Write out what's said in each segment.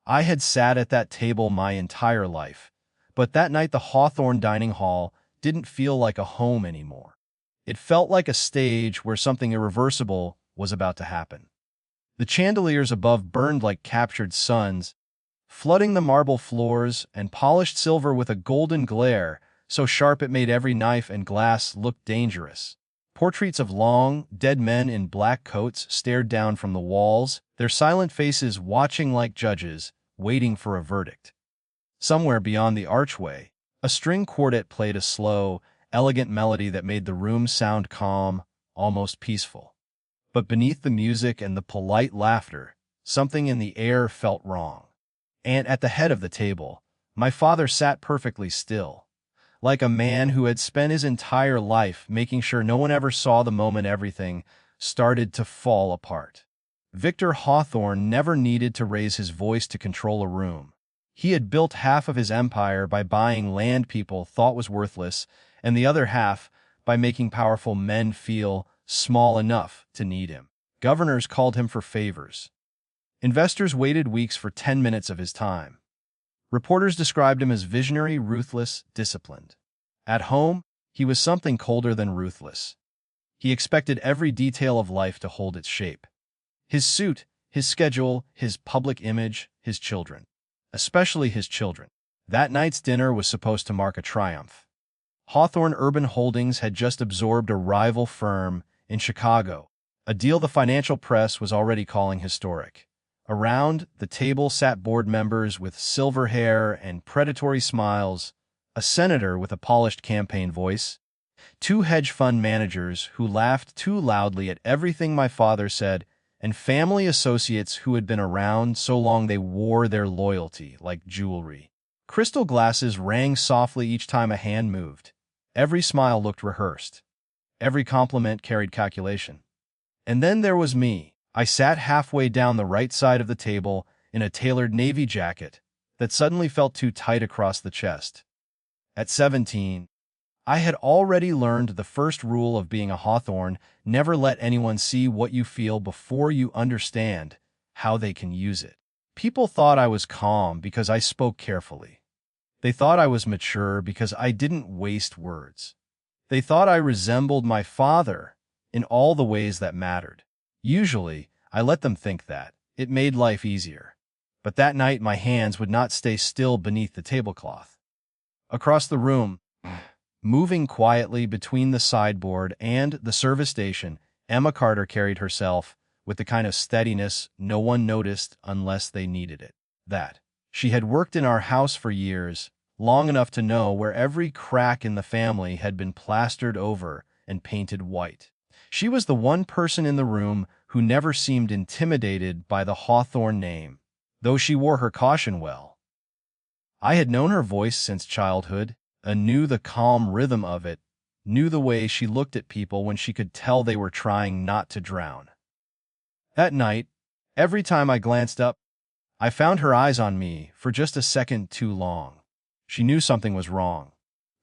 I had sat at that table my entire life, but that night the Hawthorne dining hall didn't feel like a home anymore. It felt like a stage where something irreversible was about to happen. The chandeliers above burned like captured suns, flooding the marble floors and polished silver with a golden glare so sharp it made every knife and glass look dangerous. Portraits of long, dead men in black coats stared down from the walls, their silent faces watching like judges, waiting for a verdict. Somewhere beyond the archway, a string quartet played a slow, elegant melody that made the room sound calm, almost peaceful. But beneath the music and the polite laughter, something in the air felt wrong. And at the head of the table, my father sat perfectly still, like a man who had spent his entire life making sure no one ever saw the moment everything started to fall apart. Victor Hawthorne never needed to raise his voice to control a room. He had built half of his empire by buying land people thought was worthless, and the other half by making powerful men feel small enough to need him. Governors called him for favors. Investors waited weeks for 10 minutes of his time. Reporters described him as visionary, ruthless, disciplined. At home, he was something colder than ruthless. He expected every detail of life to hold its shape. His suit, his schedule, his public image, his children. Especially his children. That night's dinner was supposed to mark a triumph. Hawthorne Urban Holdings had just absorbed a rival firm in Chicago, a deal the financial press was already calling historic. Around the table sat board members with silver hair and predatory smiles, a senator with a polished campaign voice, two hedge fund managers who laughed too loudly at everything my father said, and family associates who had been around so long they wore their loyalty like jewelry. Crystal glasses rang softly each time a hand moved. Every smile looked rehearsed. Every compliment carried calculation. And then there was me. I sat halfway down the right side of the table in a tailored navy jacket that suddenly felt too tight across the chest. At 17, I had already learned the first rule of being a Hawthorne: never let anyone see what you feel before you understand how they can use it. People thought I was calm because I spoke carefully. They thought I was mature because I didn't waste words. They thought I resembled my father in all the ways that mattered. Usually, I let them think that. It made life easier. But that night my hands would not stay still beneath the tablecloth. Across the room, moving quietly between the sideboard and the service station, Emma Carter carried herself with the kind of steadiness no one noticed unless they needed it. That she had worked in our house for years, long enough to know where every crack in the family had been plastered over and painted white. She was the one person in the room who never seemed intimidated by the Hawthorne name, though she wore her caution well. I had known her voice since childhood, and knew the calm rhythm of it, knew the way she looked at people when she could tell they were trying not to drown. That night, every time I glanced up, I found her eyes on me for just a second too long. She knew something was wrong.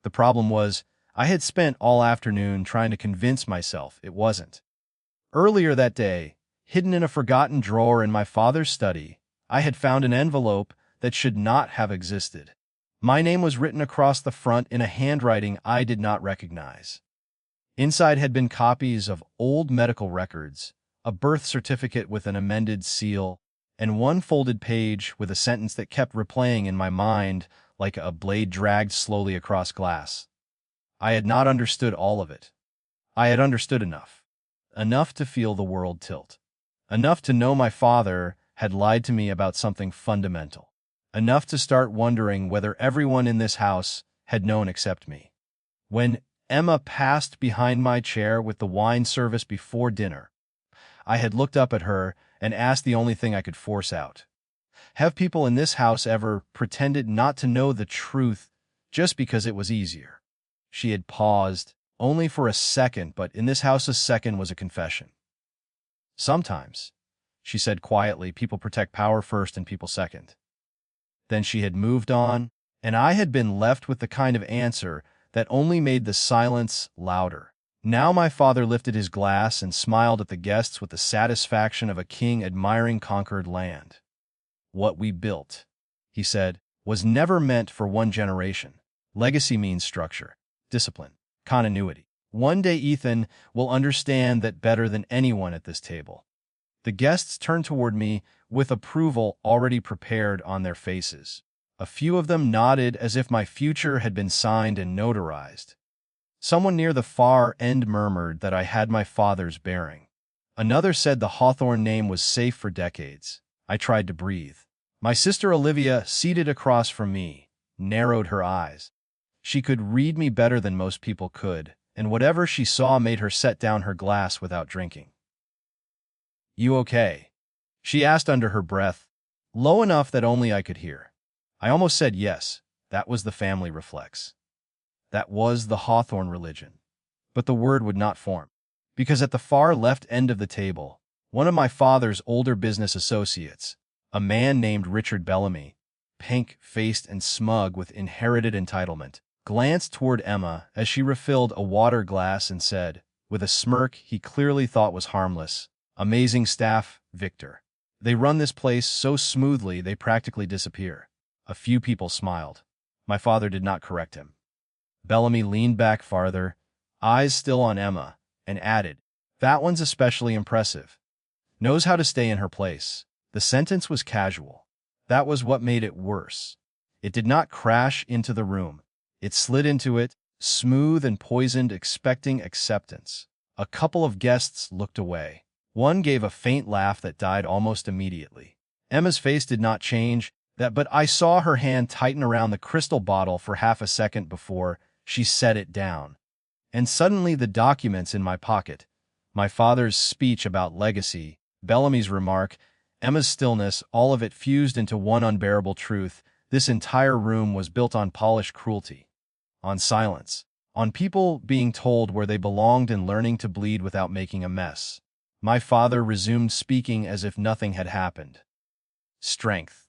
The problem was, I had spent all afternoon trying to convince myself it wasn't. Earlier that day, hidden in a forgotten drawer in my father's study, I had found an envelope that should not have existed. My name was written across the front in a handwriting I did not recognize. Inside had been copies of old medical records, a birth certificate with an amended seal, and one folded page with a sentence that kept replaying in my mind like a blade dragged slowly across glass. I had not understood all of it. I had understood enough. Enough to feel the world tilt. Enough to know my father had lied to me about something fundamental. Enough to start wondering whether everyone in this house had known except me. When Emma passed behind my chair with the wine service before dinner, I had looked up at her and asked the only thing I could force out. Have people in this house ever pretended not to know the truth just because it was easier? She had paused, only for a second, but in this house a second was a confession. Sometimes, she said quietly, people protect power first and people second. Then she had moved on, and I had been left with the kind of answer that only made the silence louder. Now my father lifted his glass and smiled at the guests with the satisfaction of a king admiring conquered land. What we built, he said, was never meant for one generation. Legacy means structure, discipline, continuity. One day Ethan will understand that better than anyone at this table. The guests turned toward me with approval already prepared on their faces. A few of them nodded as if my future had been signed and notarized. Someone near the far end murmured that I had my father's bearing. Another said the Hawthorne name was safe for decades. I tried to breathe. My sister Olivia, seated across from me, narrowed her eyes. She could read me better than most people could, and whatever she saw made her set down her glass without drinking. "You okay?" she asked under her breath, low enough that only I could hear. I almost said yes. That was the family reflex. That was the Hawthorne religion. But the word would not form. Because at the far left end of the table, one of my father's older business associates, a man named Richard Bellamy, pink-faced and smug with inherited entitlement, glanced toward Emma as she refilled a water glass and said, with a smirk he clearly thought was harmless, "Amazing staff, Victor. They run this place so smoothly they practically disappear." A few people smiled. My father did not correct him. Bellamy leaned back farther, eyes still on Emma, and added, "That one's especially impressive. Knows how to stay in her place." The sentence was casual. That was what made it worse. It did not crash into the room. It slid into it, smooth and poisoned, expecting acceptance. A couple of guests looked away. One gave a faint laugh that died almost immediately. Emma's face did not change, but I saw her hand tighten around the crystal bottle for half a second before she set it down. And suddenly the documents in my pocket, my father's speech about legacy, Bellamy's remark, Emma's stillness, all of it fused into one unbearable truth. This entire room was built on polished cruelty, on silence, on people being told where they belonged and learning to bleed without making a mess. My father resumed speaking as if nothing had happened. "Strength,"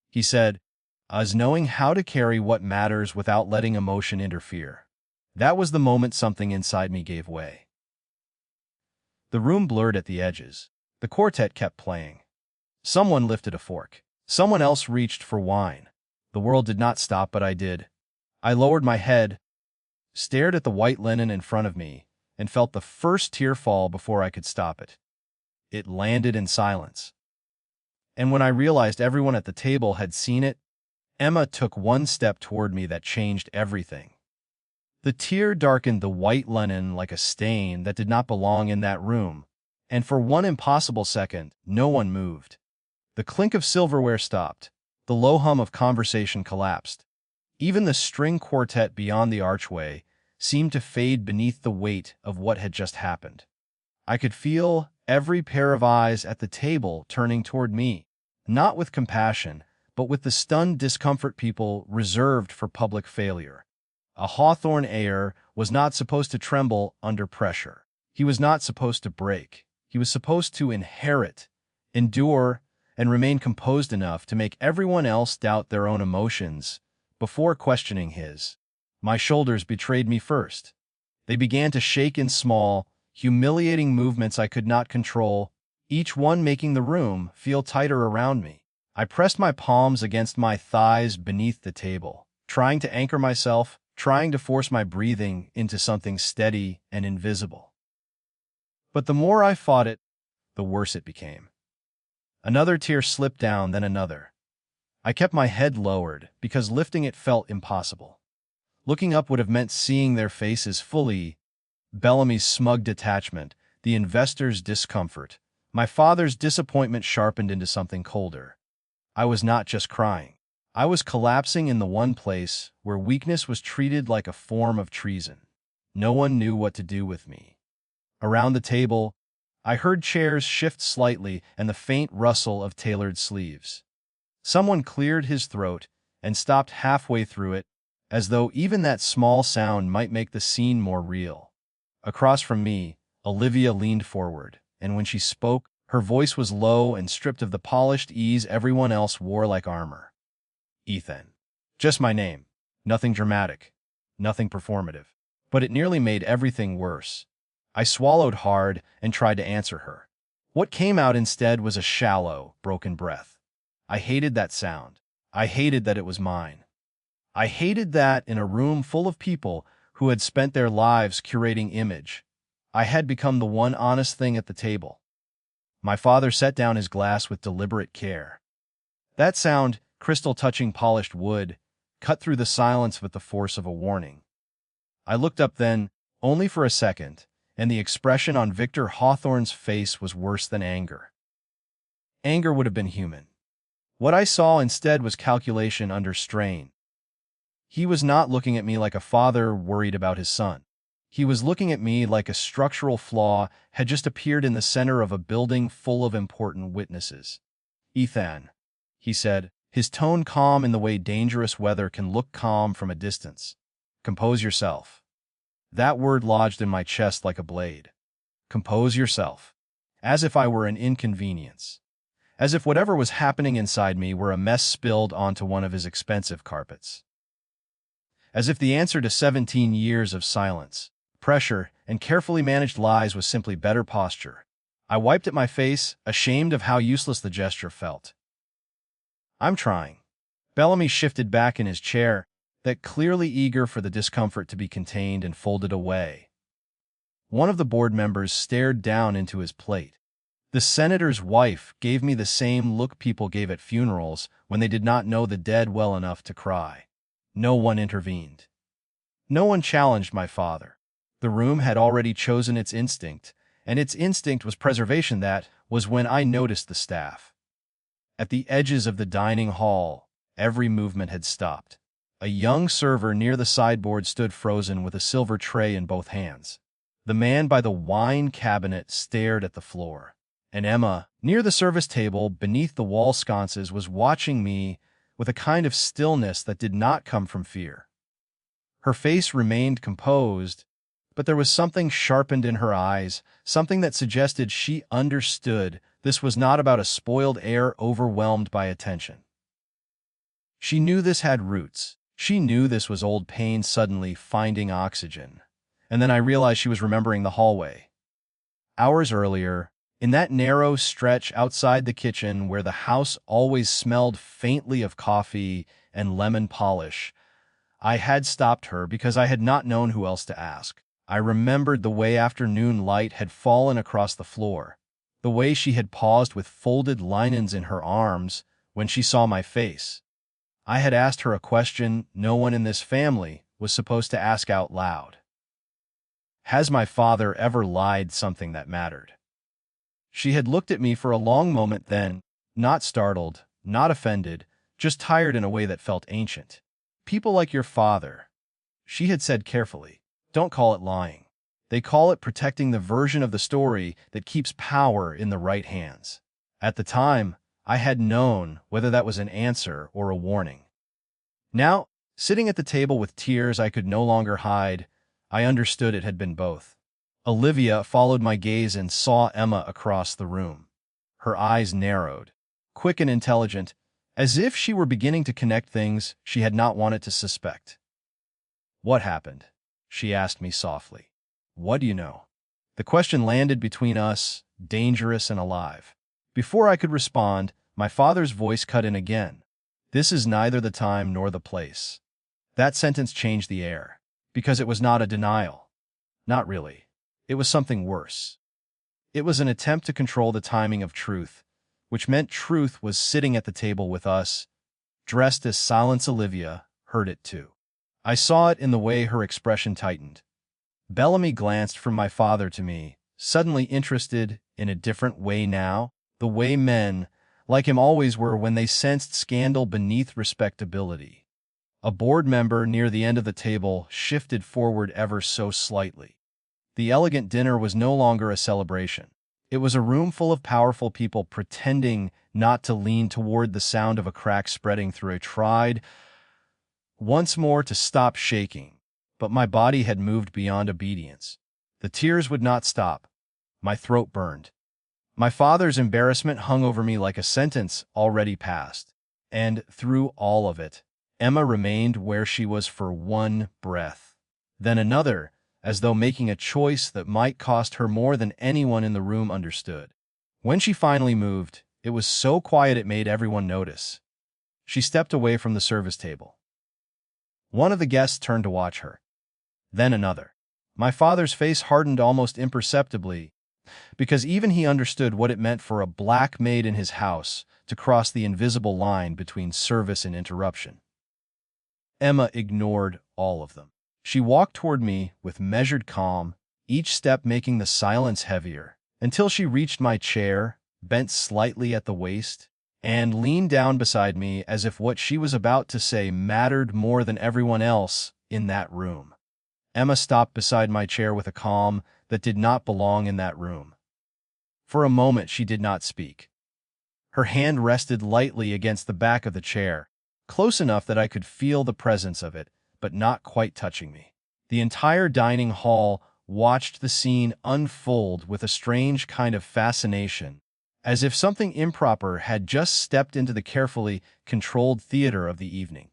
he said, "is knowing how to carry what matters without letting emotion interfere." That was the moment something inside me gave way. The room blurred at the edges. The quartet kept playing. Someone lifted a fork. Someone else reached for wine. The world did not stop, but I did. I lowered my head, stared at the white linen in front of me, and felt the first tear fall before I could stop it. It landed in silence. And when I realized everyone at the table had seen it, Emma took one step toward me that changed everything. The tear darkened the white linen like a stain that did not belong in that room, and for one impossible second, no one moved. The clink of silverware stopped. The low hum of conversation collapsed. Even the string quartet beyond the archway seemed to fade beneath the weight of what had just happened. I could feel every pair of eyes at the table turning toward me, not with compassion, but with the stunned discomfort people reserved for public failure. A Hawthorne heir was not supposed to tremble under pressure. He was not supposed to break. He was supposed to inherit, endure, and remain composed enough to make everyone else doubt their own emotions before questioning his. My shoulders betrayed me first. They began to shake in small, humiliating movements I could not control, each one making the room feel tighter around me. I pressed my palms against my thighs beneath the table, trying to anchor myself, trying to force my breathing into something steady and invisible. But the more I fought it, the worse it became. Another tear slipped down, then another. I kept my head lowered because lifting it felt impossible. Looking up would have meant seeing their faces fully. Bellamy's smug detachment, the investor's discomfort, my father's disappointment sharpened into something colder. I was not just crying. I was collapsing in the one place where weakness was treated like a form of treason. No one knew what to do with me. Around the table, I heard chairs shift slightly and the faint rustle of tailored sleeves. Someone cleared his throat and stopped halfway through it, as though even that small sound might make the scene more real. Across from me, Olivia leaned forward, and when she spoke, her voice was low and stripped of the polished ease everyone else wore like armor. "Ethan. Just my name. Nothing dramatic. Nothing performative." But it nearly made everything worse. I swallowed hard and tried to answer her. What came out instead was a shallow, broken breath. I hated that sound. I hated that it was mine. I hated that in a room full of people who had spent their lives curating image, I had become the one honest thing at the table. My father set down his glass with deliberate care. That sound, crystal touching polished wood, cut through the silence with the force of a warning. I looked up then, only for a second, and the expression on Victor Hawthorne's face was worse than anger. Anger would have been human. What I saw instead was calculation under strain. He was not looking at me like a father worried about his son. He was looking at me like a structural flaw had just appeared in the center of a building full of important witnesses. "Ethan," he said, his tone calm in the way dangerous weather can look calm from a distance. "Compose yourself." That word lodged in my chest like a blade. Compose yourself. As if I were an inconvenience. As if whatever was happening inside me were a mess spilled onto one of his expensive carpets. As if the answer to 17 years of silence, pressure, and carefully managed lies was simply better posture. I wiped at my face, ashamed of how useless the gesture felt. "I'm trying." Bellamy shifted back in his chair, that clearly eager for the discomfort to be contained, and folded away. One of the board members stared down into his plate. The senator's wife gave me the same look people gave at funerals when they did not know the dead well enough to cry. No one intervened. No one challenged my father. The room had already chosen its instinct, and its instinct was preservation. That was when I noticed the staff. At the edges of the dining hall, every movement had stopped. A young server near the sideboard stood frozen with a silver tray in both hands. The man by the wine cabinet stared at the floor. And Emma, near the service table beneath the wall sconces, was watching me with a kind of stillness that did not come from fear. Her face remained composed, but there was something sharpened in her eyes, something that suggested she understood this was not about a spoiled heir overwhelmed by attention. She knew this had roots. She knew this was old pain suddenly finding oxygen. And then I realized she was remembering the hallway. Hours earlier, in that narrow stretch outside the kitchen where the house always smelled faintly of coffee and lemon polish, I had stopped her because I had not known who else to ask. I remembered the way afternoon light had fallen across the floor, the way she had paused with folded linens in her arms when she saw my face. I had asked her a question no one in this family was supposed to ask out loud. Has my father ever lied something that mattered? She had looked at me for a long moment then, not startled, not offended, just tired in a way that felt ancient. "People like your father," she had said carefully, "don't call it lying. They call it protecting the version of the story that keeps power in the right hands." At the time, I had known whether that was an answer or a warning. Now, sitting at the table with tears I could no longer hide, I understood it had been both. Olivia followed my gaze and saw Emma across the room. Her eyes narrowed, quick and intelligent, as if she were beginning to connect things she had not wanted to suspect. "What happened?" she asked me softly. "What do you know?" The question landed between us, dangerous and alive. Before I could respond, my father's voice cut in again. "This is neither the time nor the place." That sentence changed the air, because it was not a denial. Not really. It was something worse. It was an attempt to control the timing of truth, which meant truth was sitting at the table with us, dressed as Silence. Olivia heard it too. I saw it in the way her expression tightened. Bellamy glanced from my father to me, suddenly interested in a different way now, the way men, like him, always were when they sensed scandal beneath respectability. A board member near the end of the table shifted forward ever so slightly. The elegant dinner was no longer a celebration. It was a room full of powerful people pretending not to lean toward the sound of a crack spreading through. I tried once more to stop shaking, but my body had moved beyond obedience. The tears would not stop. My throat burned. My father's embarrassment hung over me like a sentence already passed. And through all of it, Emma remained where she was for one breath, then another, as though making a choice that might cost her more than anyone in the room understood. When she finally moved, It was so quiet it made everyone notice. She stepped away from the service table. One of the guests turned to watch her. Then another. My father's face hardened almost imperceptibly, because even he understood what it meant for a black maid in his house to cross the invisible line between service and interruption. Emma ignored all of them. She walked toward me with measured calm, each step making the silence heavier, until she reached my chair, bent slightly at the waist, and leaned down beside me as if what she was about to say mattered more than everyone else in that room. Emma stopped beside my chair with a calm that did not belong in that room. For a moment she did not speak. Her hand rested lightly against the back of the chair, close enough that I could feel the presence of it, but not quite touching me. The entire dining hall watched the scene unfold with a strange kind of fascination, as if something improper had just stepped into the carefully controlled theater of the evening.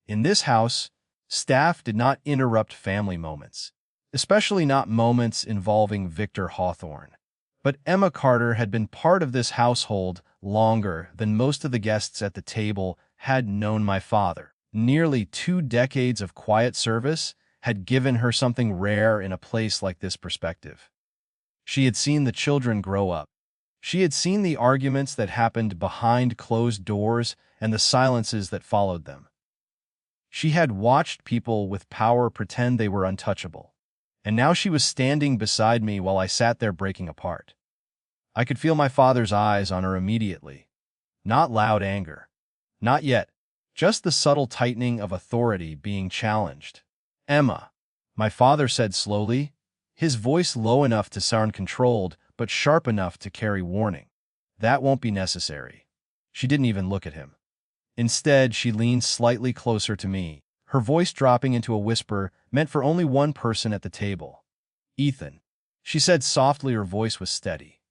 In this house, staff did not interrupt family moments, especially not moments involving Victor Hawthorne. But Emma Carter had been part of this household longer than most of the guests at the table had known my father. Nearly 2 decades of quiet service had given her something rare in a place like this perspective. She had seen the children grow up. She had seen the arguments that happened behind closed doors and the silences that followed them. She had watched people with power pretend they were untouchable. And now she was standing beside me while I sat there breaking apart. I could feel my father's eyes on her immediately. Not loud anger. Not yet. Just the subtle tightening of authority being challenged. "Emma," my father said slowly, his voice low enough to sound controlled, but sharp enough to carry warning. "That won't be necessary." She didn't even look at him. Instead, she leaned slightly closer to me, her voice dropping into a whisper meant for only one person at the table. "Ethan," she said softly. Her voice was steady,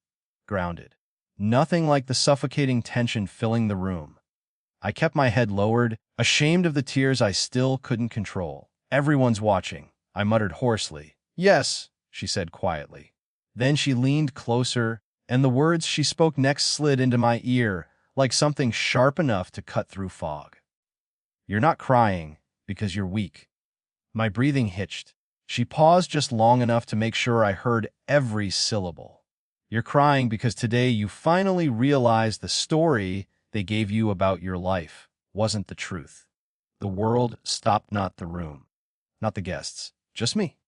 grounded. Nothing like the suffocating tension filling the room. I kept my head lowered, ashamed of the tears I still couldn't control. "Everyone's watching," I muttered hoarsely. "Yes," she said quietly. Then she leaned closer, and the words she spoke next slid into my ear like something sharp enough to cut through fog. "You're not crying because you're weak." My breathing hitched. She paused just long enough to make sure I heard every syllable. "You're crying because today you finally realized the story they gave you about your life wasn't the truth. The world stopped, not the room, not the guests, just me."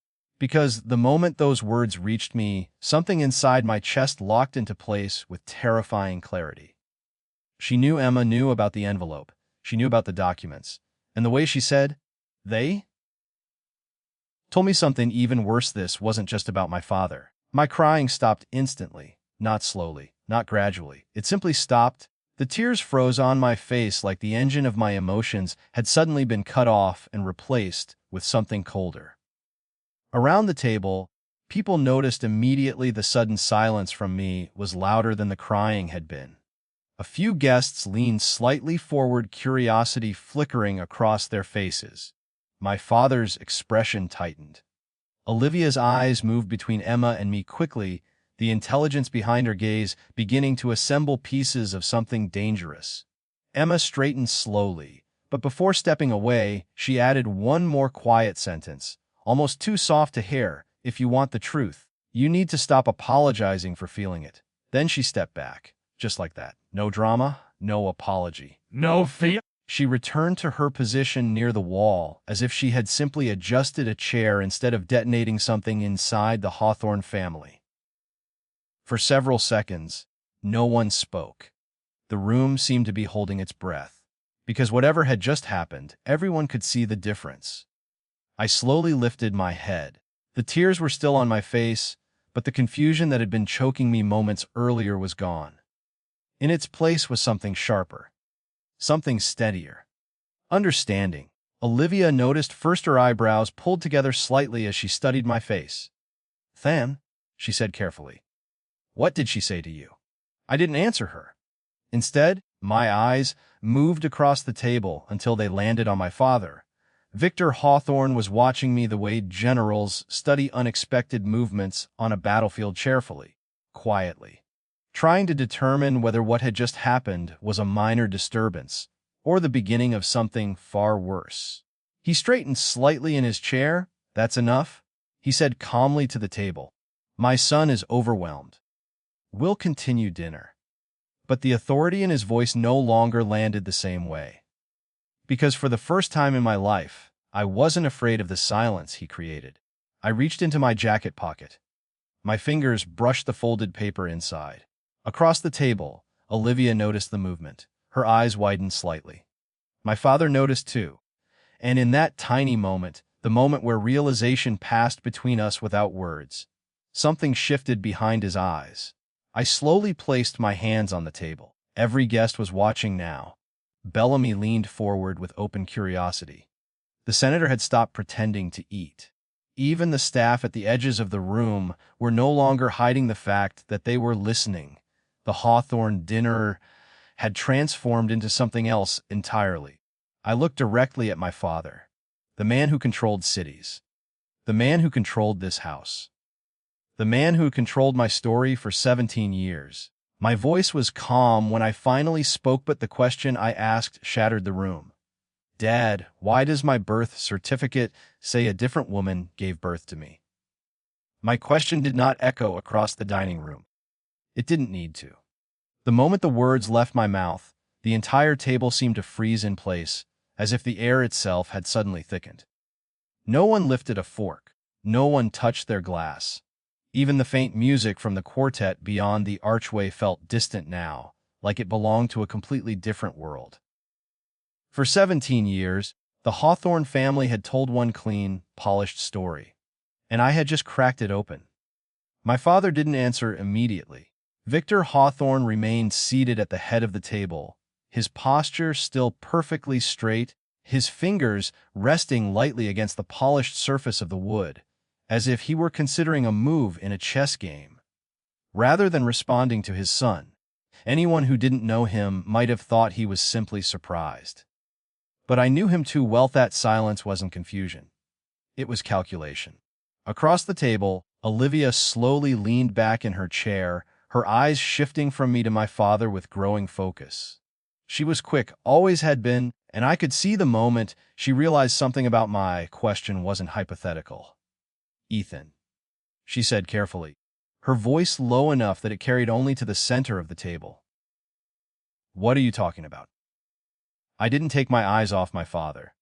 Because the moment those words reached me, something inside my chest locked into place with terrifying clarity. She knew Emma knew about the envelope. She knew about the documents. And the way she said, "they," told me something even worse. This wasn't just about my father. My crying stopped instantly, not slowly, not gradually. It simply stopped. The tears froze on my face like the engine of my emotions had suddenly been cut off and replaced with something colder. Around the table, people noticed immediately the sudden silence from me was louder than the crying had been. A few guests leaned slightly forward, curiosity flickering across their faces. My father's expression tightened. Olivia's eyes moved between Emma and me quickly, the intelligence behind her gaze beginning to assemble pieces of something dangerous. Emma straightened slowly, but before stepping away, she added one more quiet sentence, almost too soft to hear. "If you want the truth, you need to stop apologizing for feeling it." Then she stepped back, just like that. No drama, no apology. No fear. She returned to her position near the wall, as if she had simply adjusted a chair instead of detonating something inside the Hawthorne family. For several seconds, no one spoke. The room seemed to be holding its breath. Because whatever had just happened, everyone could see the difference. I slowly lifted my head. The tears were still on my face, but the confusion that had been choking me moments earlier was gone. In its place was something sharper. Something steadier. Understanding. Olivia noticed first. Her eyebrows pulled together slightly as she studied my face. "Than," she said carefully. "What did she say to you?" I didn't answer her. Instead, my eyes moved across the table until they landed on my father. Victor Hawthorne was watching me the way generals study unexpected movements on a battlefield, carefully, quietly, trying to determine whether what had just happened was a minor disturbance or the beginning of something far worse. He straightened slightly in his chair. "That's enough," he said calmly to the table. "My son is overwhelmed. We'll continue dinner." But the authority in his voice no longer landed the same way. Because for the first time in my life, I wasn't afraid of the silence he created. I reached into my jacket pocket. My fingers brushed the folded paper inside. Across the table, Olivia noticed the movement. Her eyes widened slightly. My father noticed too. And in that tiny moment, the moment where realization passed between us without words, something shifted behind his eyes. I slowly placed my hands on the table. Every guest was watching now. Bellamy leaned forward with open curiosity. The senator had stopped pretending to eat. Even the staff at the edges of the room were no longer hiding the fact that they were listening. The Hawthorne dinner had transformed into something else entirely. I looked directly at my father, the man who controlled cities, the man who controlled this house, the man who controlled my story for 17 years. My voice was calm when I finally spoke, but the question I asked shattered the room. "Dad, why does my birth certificate say a different woman gave birth to me?" My question did not echo across the dining room. It didn't need to. The moment the words left my mouth, the entire table seemed to freeze in place, as if the air itself had suddenly thickened. No one lifted a fork. No one touched their glass. Even the faint music from the quartet beyond the archway felt distant now, like it belonged to a completely different world. For 17 years, the Hawthorne family had told one clean, polished story, and I had just cracked it open. My father didn't answer immediately. Victor Hawthorne remained seated at the head of the table, his posture still perfectly straight, his fingers resting lightly against the polished surface of the wood, as if he were considering a move in a chess game. Rather than responding to his son, anyone who didn't know him might have thought he was simply surprised. But I knew him too well. That silence wasn't confusion. It was calculation. Across the table, Olivia slowly leaned back in her chair, her eyes shifting from me to my father with growing focus. She was quick, always had been, and I could see the moment she realized something about my question wasn't hypothetical. "Ethan," she said carefully, her voice low enough that it carried only to the center of the table. "What are you talking about?" I didn't take my eyes off my father,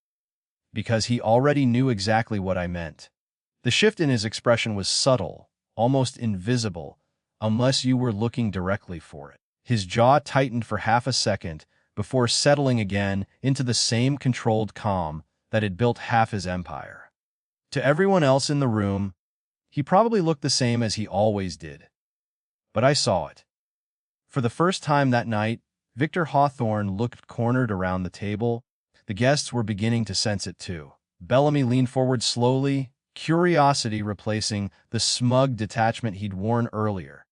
because he already knew exactly what I meant. The shift in his expression was subtle, almost invisible, unless you were looking directly for it. His jaw tightened for half a second before settling again into the same controlled calm that had built half his empire. To everyone else in the room, he probably looked the same as he always did. But I saw it. For the first time that night, Victor Hawthorne looked cornered around the table. The guests were beginning to sense it too. Bellamy leaned forward slowly, curiosity replacing the smug detachment he'd worn earlier.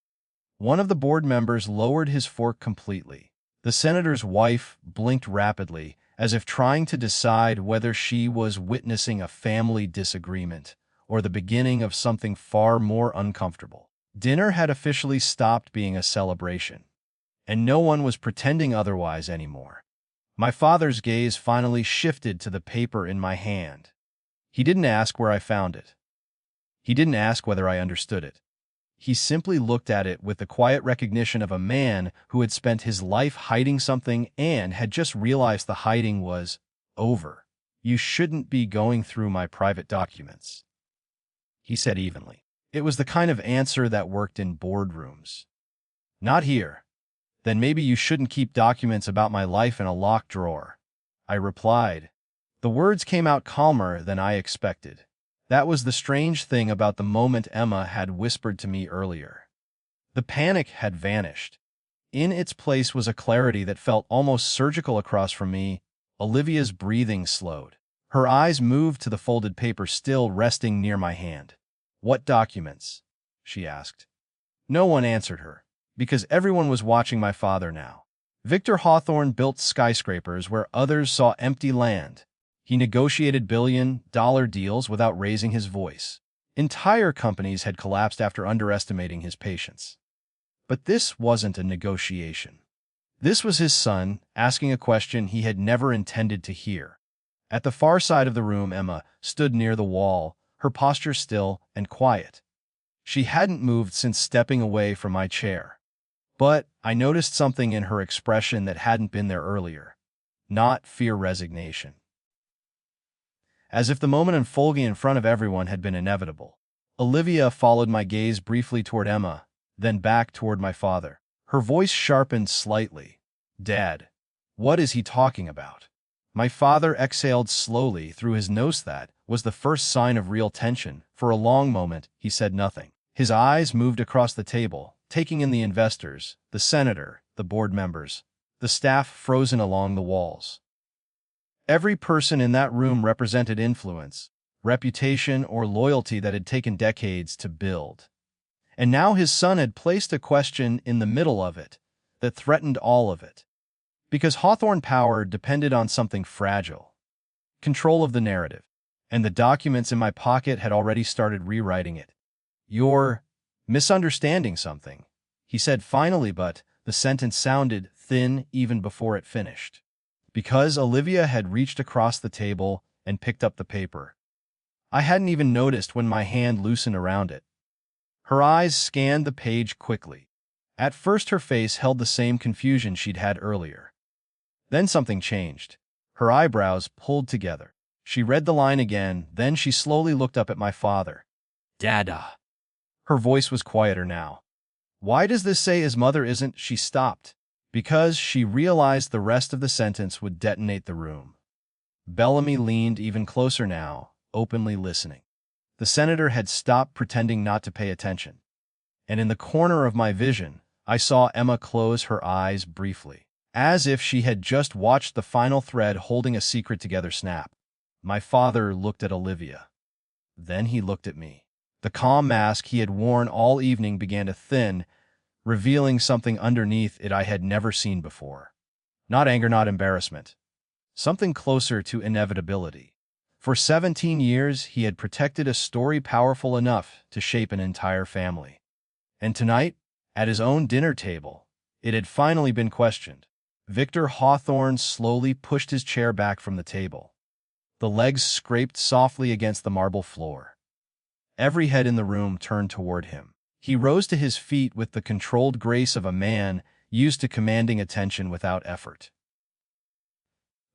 One of the board members lowered his fork completely. The senator's wife blinked rapidly, as if trying to decide whether she was witnessing a family disagreement or the beginning of something far more uncomfortable. Dinner had officially stopped being a celebration, and no one was pretending otherwise anymore. My father's gaze finally shifted to the paper in my hand. He didn't ask where I found it. He didn't ask whether I understood it. He simply looked at it with the quiet recognition of a man who had spent his life hiding something and had just realized the hiding was over. "You shouldn't be going through my private documents," he said evenly. It was the kind of answer that worked in boardrooms. "Not here." "Then maybe you shouldn't keep documents about my life in a locked drawer," I replied. The words came out calmer than I expected. That was the strange thing about the moment Emma had whispered to me earlier. The panic had vanished. In its place was a clarity that felt almost surgical. Across from me, Olivia's breathing slowed. Her eyes moved to the folded paper still resting near my hand. "What documents?" she asked. No one answered her, because everyone was watching my father now. Victor Hawthorne built skyscrapers where others saw empty land. He negotiated billion-dollar deals without raising his voice. Entire companies had collapsed after underestimating his patience. But this wasn't a negotiation. This was his son asking a question he had never intended to hear. At the far side of the room, Emma stood near the wall, her posture still and quiet. She hadn't moved since stepping away from my chair. But I noticed something in her expression that hadn't been there earlier. Not fear, resignation. As if the moment unfolding in front of everyone had been inevitable. Olivia followed my gaze briefly toward Emma, then back toward my father. Her voice sharpened slightly. "Dad, what is he talking about?" My father exhaled slowly through his nose. That was the first sign of real tension. For a long moment, he said nothing. His eyes moved across the table, taking in the investors, the senator, the board members, the staff frozen along the walls. Every person in that room represented influence, reputation, or loyalty that had taken decades to build. And now his son had placed a question in the middle of it that threatened all of it. Because Hawthorne power depended on something fragile. Control of the narrative. And the documents in my pocket had already started rewriting it. "You're misunderstanding something," he said finally, but the sentence sounded thin even before it finished. Because Olivia had reached across the table and picked up the paper. I hadn't even noticed when my hand loosened around it. Her eyes scanned the page quickly. At first her face held the same confusion she'd had earlier. Then something changed. Her eyebrows pulled together. She read the line again, then she slowly looked up at my father. "Dada." Her voice was quieter now. "Why does this say his mother isn't?" She stopped. Because she realized the rest of the sentence would detonate the room. Bellamy leaned even closer now, openly listening. The senator had stopped pretending not to pay attention. And in the corner of my vision, I saw Emma close her eyes briefly, as if she had just watched the final thread holding a secret together snap. My father looked at Olivia. Then he looked at me. The calm mask he had worn all evening began to thin, revealing something underneath it I had never seen before. Not anger, not embarrassment. Something closer to inevitability. For 17 years, he had protected a story powerful enough to shape an entire family. And tonight, at his own dinner table, it had finally been questioned. Victor Hawthorne slowly pushed his chair back from the table. The legs scraped softly against the marble floor. Every head in the room turned toward him. He rose to his feet with the controlled grace of a man used to commanding attention without effort.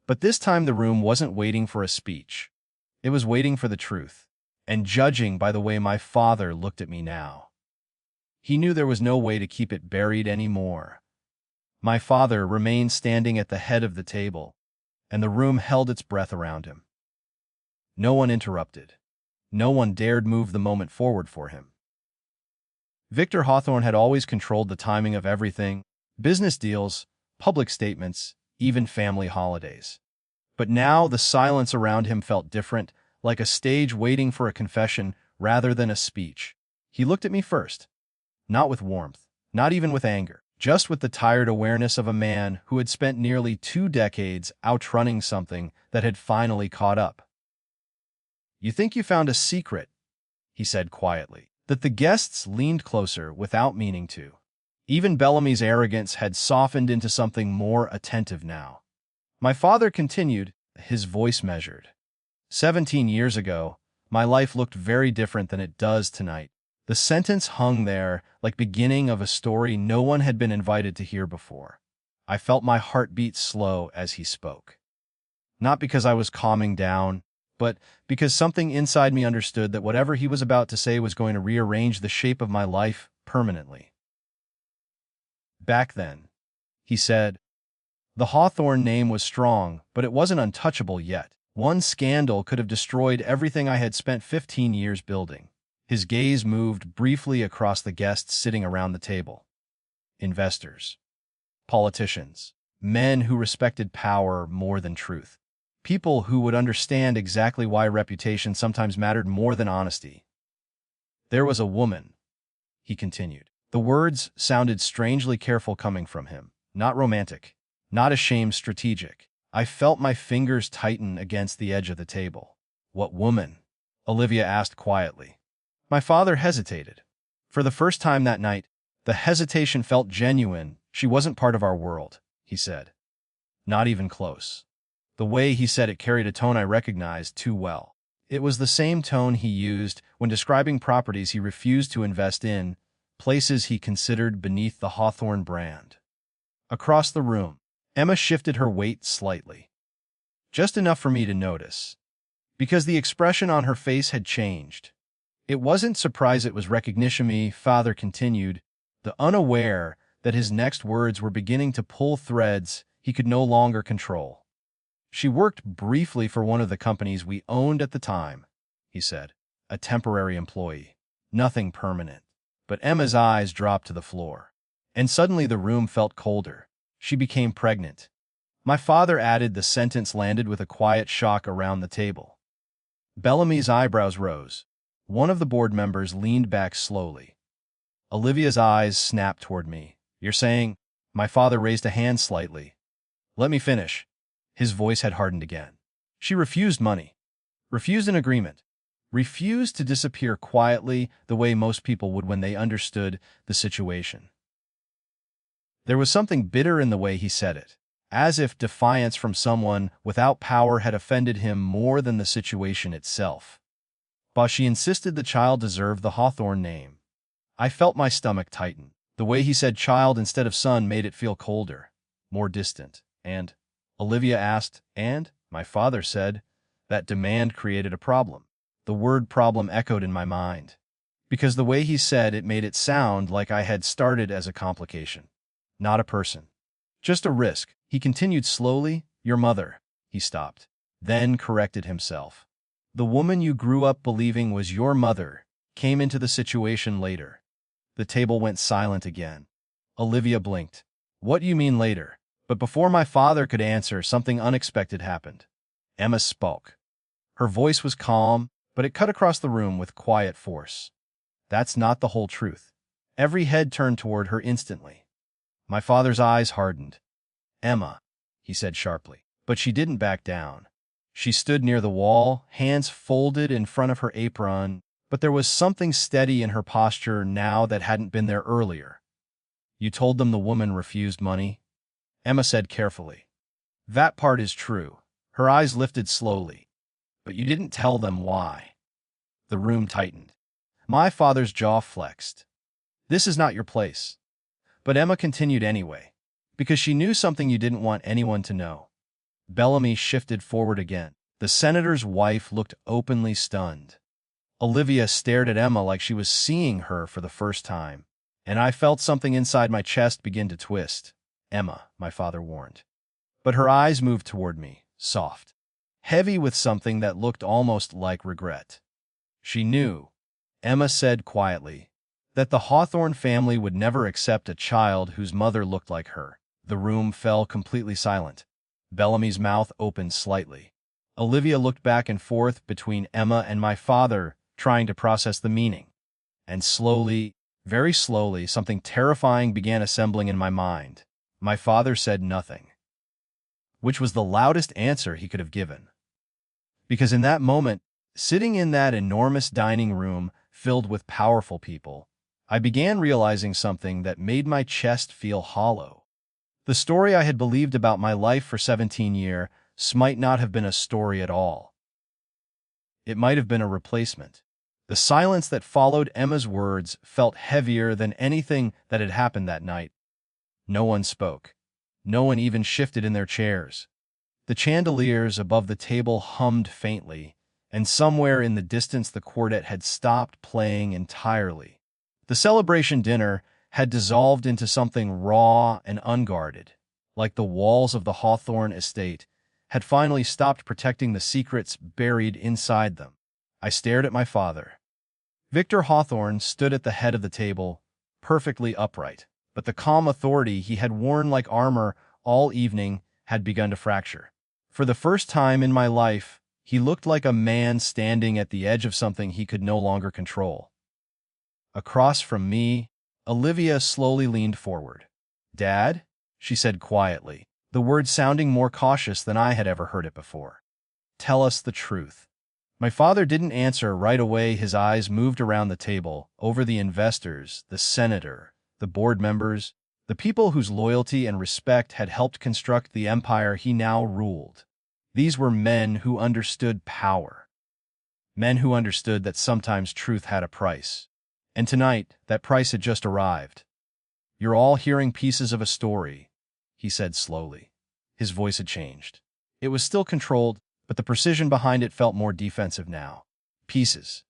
But this time the room wasn't waiting for a speech. It was waiting for the truth. And judging by the way my father looked at me now, he knew there was no way to keep it buried anymore. My father remained standing at the head of the table, and the room held its breath around him. No one interrupted. No one dared move the moment forward for him. Victor Hawthorne had always controlled the timing of everything: business deals, public statements, even family holidays. But now the silence around him felt different, like a stage waiting for a confession rather than a speech. He looked at me first. Not with warmth, not even with anger, just with the tired awareness of a man who had spent nearly 2 decades outrunning something that had finally caught up. "You think you found a secret," he said quietly. That the guests leaned closer without meaning to. Even Bellamy's arrogance had softened into something more attentive now. My father continued, his voice measured. 17 years ago, my life looked very different than it does tonight. The sentence hung there like beginning of a story no one had been invited to hear before. I felt my heart beat slow as he spoke. Not because I was calming down, but because something inside me understood that whatever he was about to say was going to rearrange the shape of my life permanently. "Back then," he said, "the Hawthorne name was strong, but it wasn't untouchable yet. One scandal could have destroyed everything I had spent 15 years building." His gaze moved briefly across the guests sitting around the table. Investors, politicians, men who respected power more than truth. People who would understand exactly why reputation sometimes mattered more than honesty. "There was a woman," he continued. The words sounded strangely careful coming from him. Not romantic, not ashamed, strategic. I felt my fingers tighten against the edge of the table. "What woman?" Olivia asked quietly. My father hesitated. For the first time that night, The hesitation felt genuine. She wasn't part of our world, he said. Not even close. The way he said it carried a tone I recognized too well. It was the same tone he used when describing properties he refused to invest in, places he considered beneath the Hawthorne brand. Across the room, Emma shifted her weight slightly. Just enough for me to notice. Because the expression on her face had changed. It wasn't surprise, it was recognition. My father continued, the unaware that his next words were beginning to pull threads he could no longer control. She worked briefly for one of the companies we owned at the time, he said. A temporary employee. Nothing permanent. But Emma's eyes dropped to the floor. And suddenly the room felt colder. She became pregnant. My father added. The sentence landed with a quiet shock around the table. Bellamy's eyebrows rose. One of the board members leaned back slowly. Olivia's eyes snapped toward me. You're saying? My father raised a hand slightly. Let me finish. His voice had hardened again. She refused money. Refused an agreement. Refused to disappear quietly the way most people would when they understood the situation. There was something bitter in the way he said it, as if defiance from someone without power had offended him more than the situation itself. But she insisted the child deserved the Hawthorne name. I felt my stomach tighten. The way he said child instead of son made it feel colder, more distant. And Olivia asked, and my father said, that demand created a problem. The word problem echoed in my mind. Because the way he said it made it sound like I had started as a complication. Not a person. Just a risk. He continued slowly, your mother. He stopped. Then corrected himself. The woman you grew up believing was your mother came into the situation later. The table went silent again. Olivia blinked. What do you mean later? But before my father could answer, something unexpected happened. Emma spoke. Her voice was calm, but it cut across the room with quiet force. That's not the whole truth. Every head turned toward her instantly. My father's eyes hardened. Emma, he said sharply. But she didn't back down. She stood near the wall, hands folded in front of her apron, but there was something steady in her posture now that hadn't been there earlier. You told them the woman refused money? Emma said carefully. That part is true. Her eyes lifted slowly. But you didn't tell them why. The room tightened. My father's jaw flexed. This is not your place. But Emma continued anyway, because she knew something you didn't want anyone to know. Bellamy shifted forward again. The senator's wife looked openly stunned. Olivia stared at Emma like she was seeing her for the first time, and I felt something inside my chest begin to twist. Emma, my father warned. But her eyes moved toward me, soft, heavy with something that looked almost like regret. She knew, Emma said quietly, that the Hawthorne family would never accept a child whose mother looked like her. The room fell completely silent. Bellamy's mouth opened slightly. Olivia looked back and forth between Emma and my father, trying to process the meaning. And slowly, very slowly, something terrifying began assembling in my mind. My father said nothing, which was the loudest answer he could have given. Because in that moment, sitting in that enormous dining room filled with powerful people, I began realizing something that made my chest feel hollow. The story I had believed about my life for 17 years might not have been a story at all. It might have been a replacement. The silence that followed Emma's words felt heavier than anything that had happened that night. No one spoke. No one even shifted in their chairs. The chandeliers above the table hummed faintly, and somewhere in the distance the quartet had stopped playing entirely. The celebration dinner had dissolved into something raw and unguarded, like the walls of the Hawthorne estate had finally stopped protecting the secrets buried inside them. I stared at my father. Victor Hawthorne stood at the head of the table, perfectly upright, but the calm authority he had worn like armor all evening had begun to fracture. For the first time in my life, he looked like a man standing at the edge of something he could no longer control. Across from me, Olivia slowly leaned forward. "Dad?" she said quietly, the word sounding more cautious than I had ever heard it before. "Tell us the truth." My father didn't answer right away. His eyes moved around the table, over the investors, the senator, the board members, the people whose loyalty and respect had helped construct the empire he now ruled. These were men who understood power. Men who understood that sometimes truth had a price. And tonight, that price had just arrived. "You're all hearing pieces of a story," he said slowly. His voice had changed. It was still controlled, but the precision behind it felt more defensive now. "Pieces,"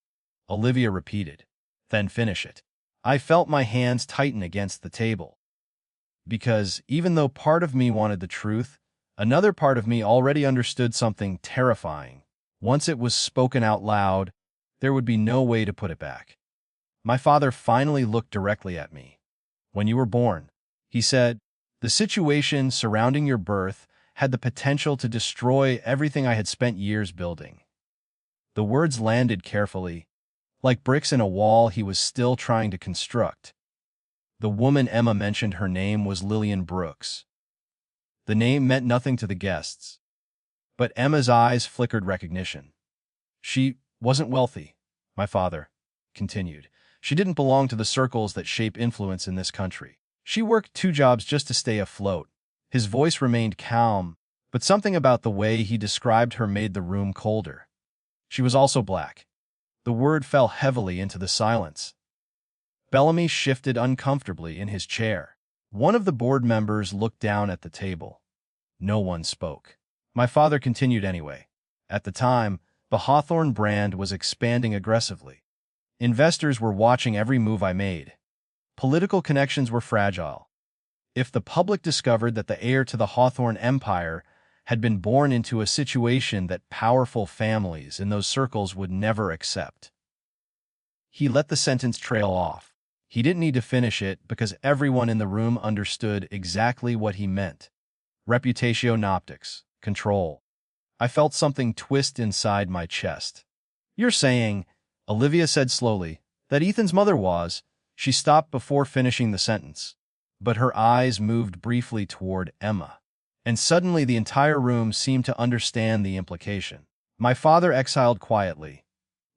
Olivia repeated. "Then finish it." I felt my hands tighten against the table. Because even though part of me wanted the truth, another part of me already understood something terrifying. Once it was spoken out loud, there would be no way to put it back. My father finally looked directly at me. "When you were born," he said, "the situation surrounding your birth had the potential to destroy everything I had spent years building." The words landed carefully, like bricks in a wall he was still trying to construct. The woman Emma mentioned, her name was Lillian Brooks. The name meant nothing to the guests, but Emma's eyes flickered recognition. "She wasn't wealthy," my father continued. "She didn't belong to the circles that shape influence in this country. She worked 2 jobs just to stay afloat." His voice remained calm, but something about the way he described her made the room colder. "She was also black." The word fell heavily into the silence. Bellamy shifted uncomfortably in his chair. One of the board members looked down at the table. No one spoke. My father continued anyway. "At the time, the Hawthorne brand was expanding aggressively. Investors were watching every move I made. Political connections were fragile. If the public discovered that the heir to the Hawthorne empire had been born into a situation that powerful families in those circles would never accept." He let the sentence trail off. He didn't need to finish it because everyone in the room understood exactly what he meant. Reputation optics, control. I felt something twist inside my chest. "You're saying," Olivia said slowly, "that Ethan's mother was—" She stopped before finishing the sentence, but her eyes moved briefly toward Emma. And suddenly the entire room seemed to understand the implication. My father exhaled quietly.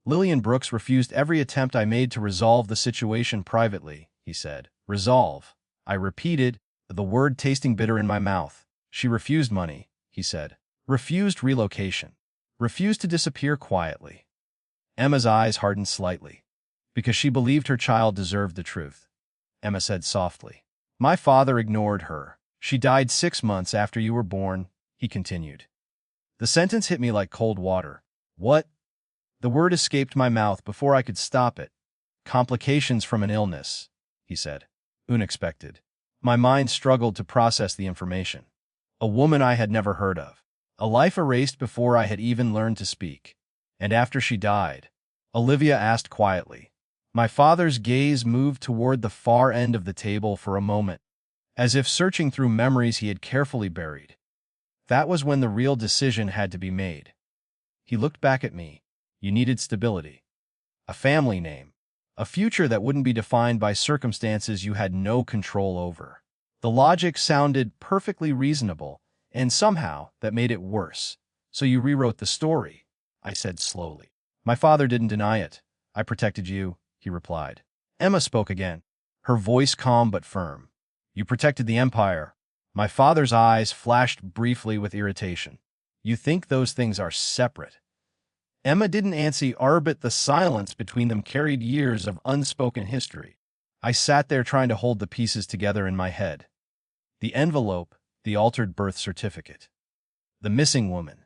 "Lillian Brooks refused every attempt I made to resolve the situation privately," he said. "Resolve," I repeated, the word tasting bitter in my mouth. "She refused money," he said. "Refused relocation. Refused to disappear quietly." Emma's eyes hardened slightly. "Because she believed her child deserved the truth," Emma said softly. "My father ignored her. She died 6 months after you were born," he continued. The sentence hit me like cold water. "What?" The word escaped my mouth before I could stop it. "Complications from an illness," he said. "Unexpected." My mind struggled to process the information. A woman I had never heard of. A life erased before I had even learned to speak. "And after she died?" Olivia asked quietly. My father's gaze moved toward the far end of the table for a moment, as if searching through memories he had carefully buried. That was when the real decision had to be made. He looked back at me. "You needed stability. A family name. A future that wouldn't be defined by circumstances you had no control over." The logic sounded perfectly reasonable, and somehow that made it worse. "So you rewrote the story," I said slowly. My father didn't deny it. "I protected you," he replied. Emma spoke again, her voice calm but firm. "You protected the empire." My father's eyes flashed briefly with irritation. "You think those things are separate?" Emma didn't answer, but the silence between them carried years of unspoken history. I sat there trying to hold the pieces together in my head. The envelope, the altered birth certificate. The missing woman.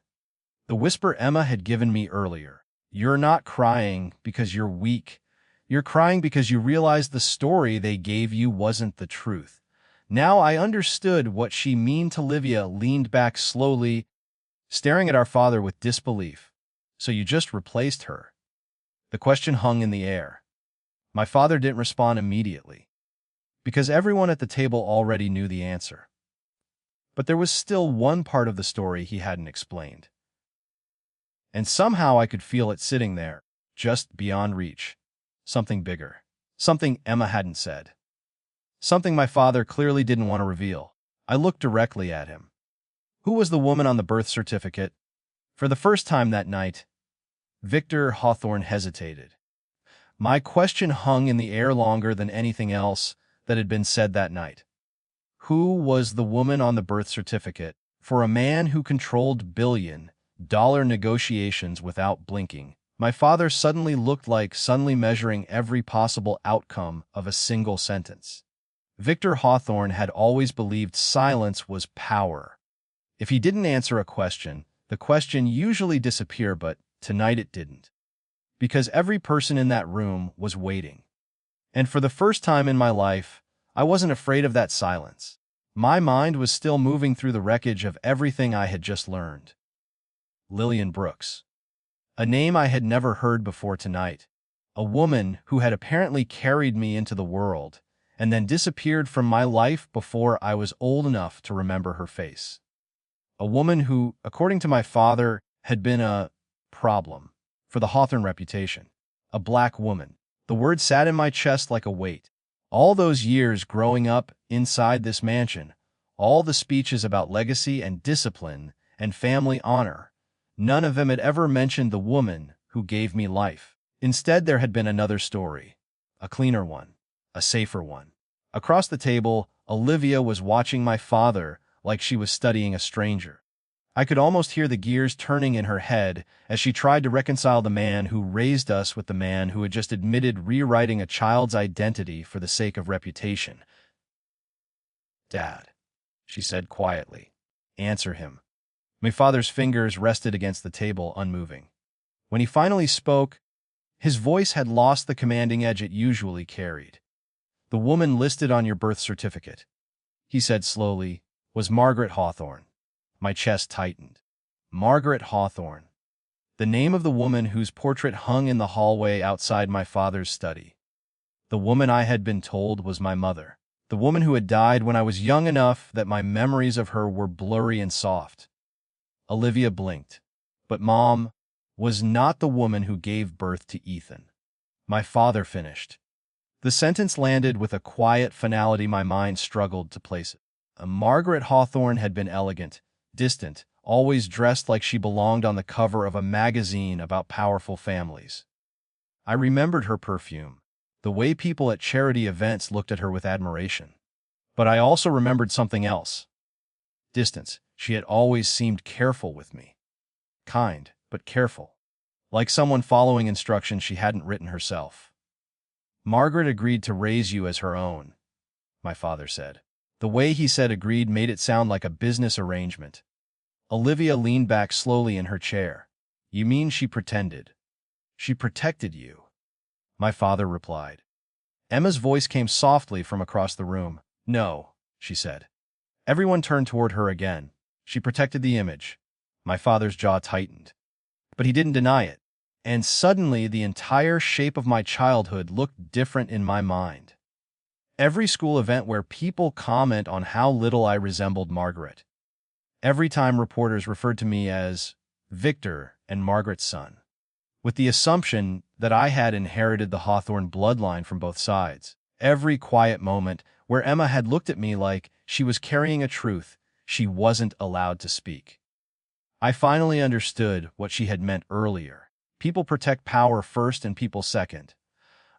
The whisper Emma had given me earlier. "You're not crying because you're weak. You're crying because you realized the story they gave you wasn't the truth." Now I understood what she meant. Olivia leaned back slowly, staring at our father with disbelief. "So you just replaced her?" The question hung in the air. My father didn't respond immediately, because everyone at the table already knew the answer. But there was still one part of the story he hadn't explained. And somehow I could feel it sitting there, just beyond reach. Something bigger. Something Emma hadn't said. Something my father clearly didn't want to reveal. I looked directly at him. "Who was the woman on the birth certificate?" For the first time that night, Victor Hawthorne hesitated. My question hung in the air longer than anything else, that had been said that night. Who was the woman on the birth certificate? For a man who controlled billion-dollar negotiations without blinking, my father suddenly looked like suddenly measuring every possible outcome of a single sentence. Victor Hawthorne had always believed silence was power. If he didn't answer a question, the question usually disappeared, but tonight it didn't. Because every person in that room was waiting. And for the first time in my life, I wasn't afraid of that silence. My mind was still moving through the wreckage of everything I had just learned. Lillian Brooks. A name I had never heard before tonight. A woman who had apparently carried me into the world and then disappeared from my life before I was old enough to remember her face. A woman who, according to my father, had been a problem for the Hawthorne reputation. A black woman. The word sat in my chest like a weight. All those years growing up inside this mansion, all the speeches about legacy and discipline and family honor, none of them had ever mentioned the woman who gave me life. Instead, there had been another story. A cleaner one. A safer one. Across the table, Olivia was watching my father like she was studying a stranger. I could almost hear the gears turning in her head as she tried to reconcile the man who raised us with the man who had just admitted rewriting a child's identity for the sake of reputation. "Dad," she said quietly. "Answer him." My father's fingers rested against the table, unmoving. When he finally spoke, his voice had lost the commanding edge it usually carried. "The woman listed on your birth certificate," he said slowly, "was Margaret Hawthorne." My chest tightened. Margaret Hawthorne. The name of the woman whose portrait hung in the hallway outside my father's study. The woman I had been told was my mother. The woman who had died when I was young enough that my memories of her were blurry and soft. Olivia blinked. But Mom was not the woman who gave birth to Ethan. My father finished. The sentence landed with a quiet finality my mind struggled to place it. Margaret Hawthorne had been elegant, distant, always dressed like she belonged on the cover of a magazine about powerful families. I remembered her perfume, the way people at charity events looked at her with admiration. But I also remembered something else. Distance. She had always seemed careful with me. Kind, but careful. Like someone following instructions she hadn't written herself. "Margaret agreed to raise you as her own," my father said. The way he said agreed made it sound like a business arrangement. Olivia leaned back slowly in her chair. "You mean she pretended? She protected you?" My father replied. Emma's voice came softly from across the room. "No," she said. Everyone turned toward her again. "She protected the image." My father's jaw tightened. But he didn't deny it. And suddenly the entire shape of my childhood looked different in my mind. Every school event where people comment on how little I resembled Margaret. Every time reporters referred to me as Victor and Margaret's son, with the assumption that I had inherited the Hawthorne bloodline from both sides. Every quiet moment where Emma had looked at me like she was carrying a truth she wasn't allowed to speak. I finally understood what she had meant earlier. People protect power first and people second.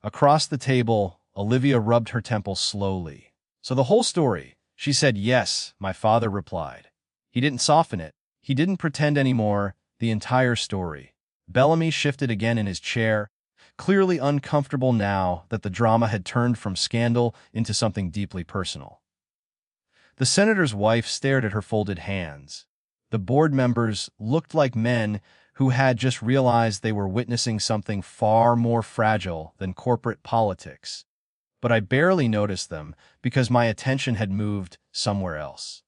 Across the table, Olivia rubbed her temples slowly. "So the whole story?" She said. "Yes," my father replied. He didn't soften it. He didn't pretend anymore. The entire story. Bellamy shifted again in his chair, clearly uncomfortable now that the drama had turned from scandal into something deeply personal. The senator's wife stared at her folded hands. The board members looked like men who had just realized they were witnessing something far more fragile than corporate politics. But I barely noticed them because my attention had moved somewhere else.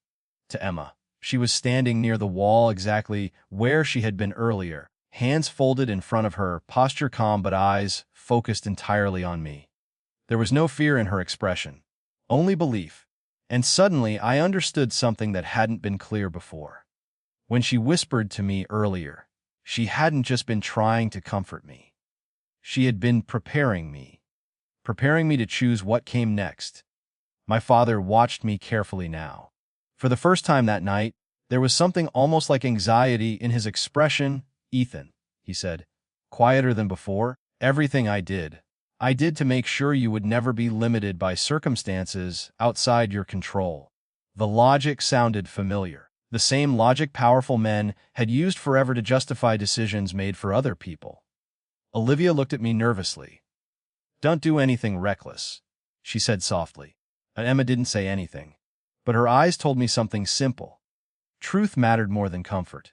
To Emma. She was standing near the wall exactly where she had been earlier, hands folded in front of her, posture calm but eyes focused entirely on me. There was no fear in her expression, only belief. And suddenly I understood something that hadn't been clear before. When she whispered to me earlier, she hadn't just been trying to comfort me. She had been preparing me to choose what came next. My father watched me carefully now. For the first time that night, there was something almost like anxiety in his expression. "Ethan," he said, quieter than before, "everything I did, I did to make sure you would never be limited by circumstances outside your control." The logic sounded familiar. The same logic powerful men had used forever to justify decisions made for other people. Olivia looked at me nervously. "Don't do anything reckless," she said softly. And Emma didn't say anything, but her eyes told me something simple. Truth mattered more than comfort.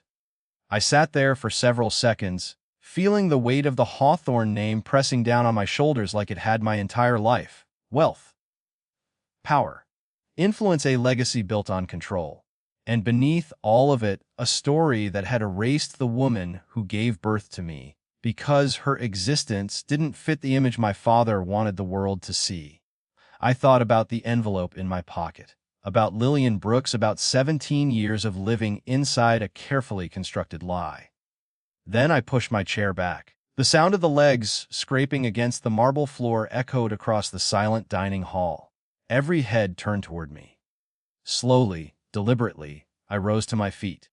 I sat there for several seconds, feeling the weight of the Hawthorne name pressing down on my shoulders like it had my entire life. Wealth, power, influence, a legacy built on control. And beneath all of it, a story that had erased the woman who gave birth to me, because her existence didn't fit the image my father wanted the world to see. I thought about the envelope in my pocket, about Lillian Brooks, about 17 years of living inside a carefully constructed lie. Then I pushed my chair back. The sound of the legs scraping against the marble floor echoed across the silent dining hall. Every head turned toward me. Slowly, deliberately, I rose to my feet.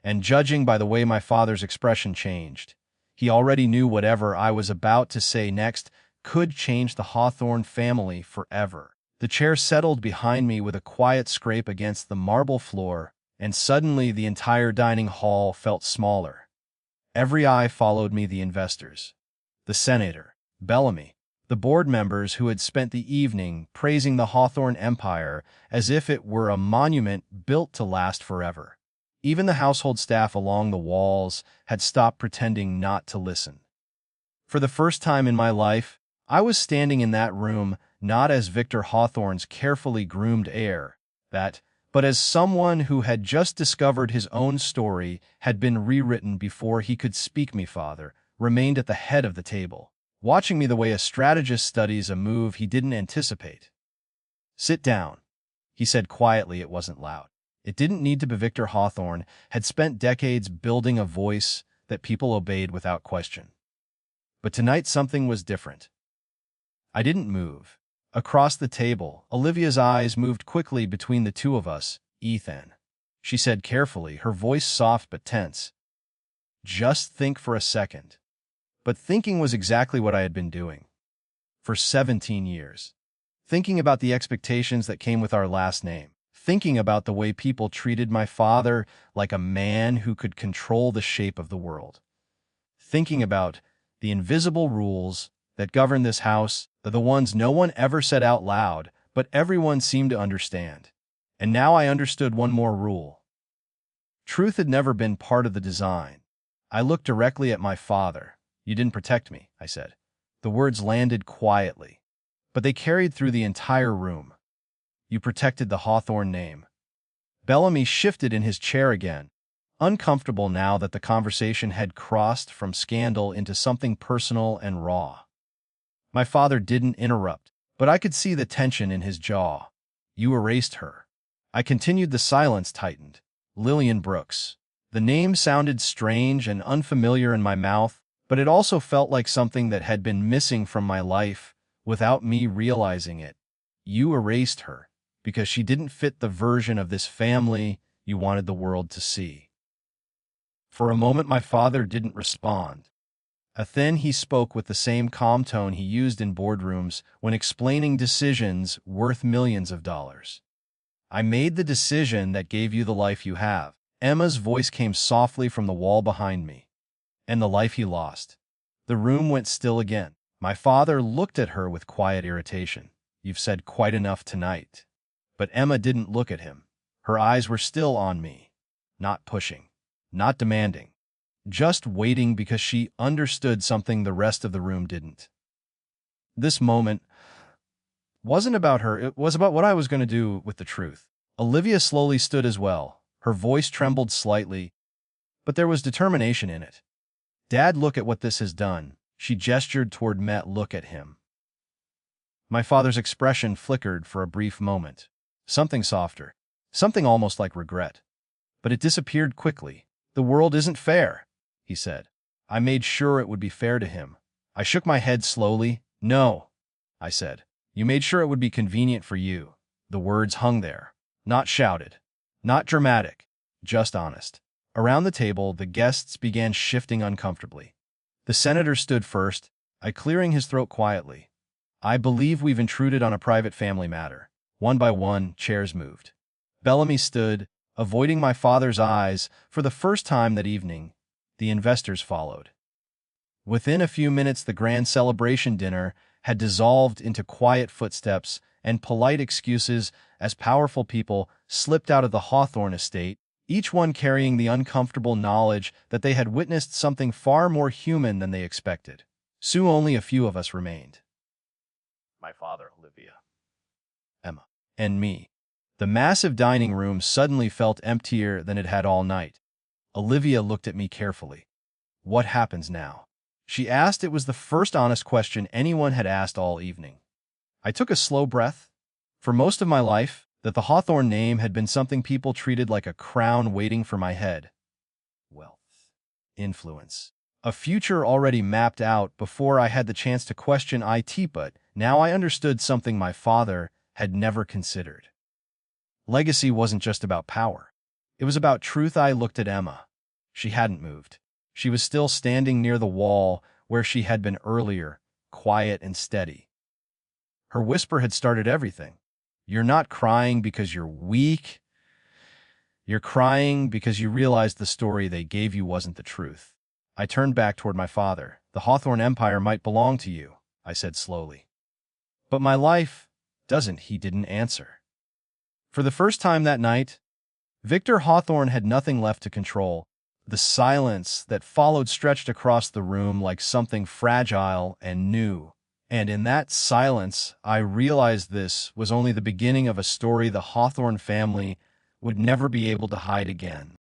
And judging by the way my father's expression changed, he already knew whatever I was about to say next could change the Hawthorne family forever. The chair settled behind me with a quiet scrape against the marble floor, and suddenly the entire dining hall felt smaller. Every eye followed me: the investors, the senator, Bellamy, the board members who had spent the evening praising the Hawthorne empire as if it were a monument built to last forever. Even the household staff along the walls had stopped pretending not to listen. For the first time in my life, I was standing in that room not as Victor Hawthorne's carefully groomed heir, but as someone who had just discovered his own story had been rewritten before he could speak. My father remained at the head of the table, watching me the way a strategist studies a move he didn't anticipate. "Sit down," he said quietly. It wasn't loud. It didn't need to be. Victor Hawthorne had spent decades building a voice that people obeyed without question. But tonight something was different. I didn't move. Across the table, Olivia's eyes moved quickly between the two of us. "Ethan," she said carefully, her voice soft but tense. "Just think for a second." But thinking was exactly what I had been doing for 17 years. Thinking about the expectations that came with our last name. Thinking about the way people treated my father like a man who could control the shape of the world. Thinking about the invisible rules that govern this house, the ones no one ever said out loud, but everyone seemed to understand. And now I understood one more rule. Truth had never been part of the design. I looked directly at my father. "You didn't protect me," I said. The words landed quietly, but they carried through the entire room. "You protected the Hawthorne name." Bellamy shifted in his chair again, uncomfortable now that the conversation had crossed from scandal into something personal and raw. My father didn't interrupt, but I could see the tension in his jaw. "You erased her." I continued. The silence tightened. Lillian Brooks. The name sounded strange and unfamiliar in my mouth, but it also felt like something that had been missing from my life without me realizing it. "You erased her because she didn't fit the version of this family you wanted the world to see." For a moment my father didn't respond. Then he spoke with the same calm tone he used in boardrooms when explaining decisions worth millions of dollars. "I made the decision that gave you the life you have." Emma's voice came softly from the wall behind me. "And the life he lost." The room went still again. My father looked at her with quiet irritation. "You've said quite enough tonight." But Emma didn't look at him. Her eyes were still on me. Not pushing. Not demanding. Just waiting, because she understood something the rest of the room didn't. This moment wasn't about her, it was about what I was going to do with the truth. Olivia slowly stood as well. Her voice trembled slightly, but there was determination in it. "Dad, look at what this has done." She gestured toward Matt. "Look at him." My father's expression flickered for a brief moment. Something softer. Something almost like regret. But it disappeared quickly. "The world isn't fair," he said. I made sure it would be fair to him. I shook my head slowly. "No," I said. "You made sure it would be convenient for you." The words hung there. Not shouted. Not dramatic. Just honest. Around the table, the guests began shifting uncomfortably. The senator stood first, I clearing his throat quietly. I believe we've intruded on a private family matter. One by one, chairs moved. Bellamy stood, avoiding my father's eyes. For the first time that evening, the investors followed. Within a few minutes, the grand celebration dinner had dissolved into quiet footsteps and polite excuses as powerful people slipped out of the Hawthorne estate, each one carrying the uncomfortable knowledge that they had witnessed something far more human than they expected. Soon only a few of us remained. My father, Olivia, Emma, and me. The massive dining room suddenly felt emptier than it had all night. Olivia looked at me carefully. What happens now? She asked. It was the first honest question anyone had asked all evening. I took a slow breath. For most of my life, the Hawthorne name had been something people treated like a crown waiting for my head. Wealth, influence, a future already mapped out before I had the chance to question it, but now I understood something my father had never considered. Legacy wasn't just about power. It was about truth. I looked at Emma. She hadn't moved. She was still standing near the wall where she had been earlier, quiet and steady. Her whisper had started everything. You're not crying because you're weak. You're crying because you realized the story they gave you wasn't the truth. I turned back toward my father. The Hawthorne Empire might belong to you, I said slowly. But my life doesn't. He didn't answer. For the first time that night, Victor Hawthorne had nothing left to control. The silence that followed stretched across the room like something fragile and new. And in that silence, I realized this was only the beginning of a story the Hawthorne family would never be able to hide again.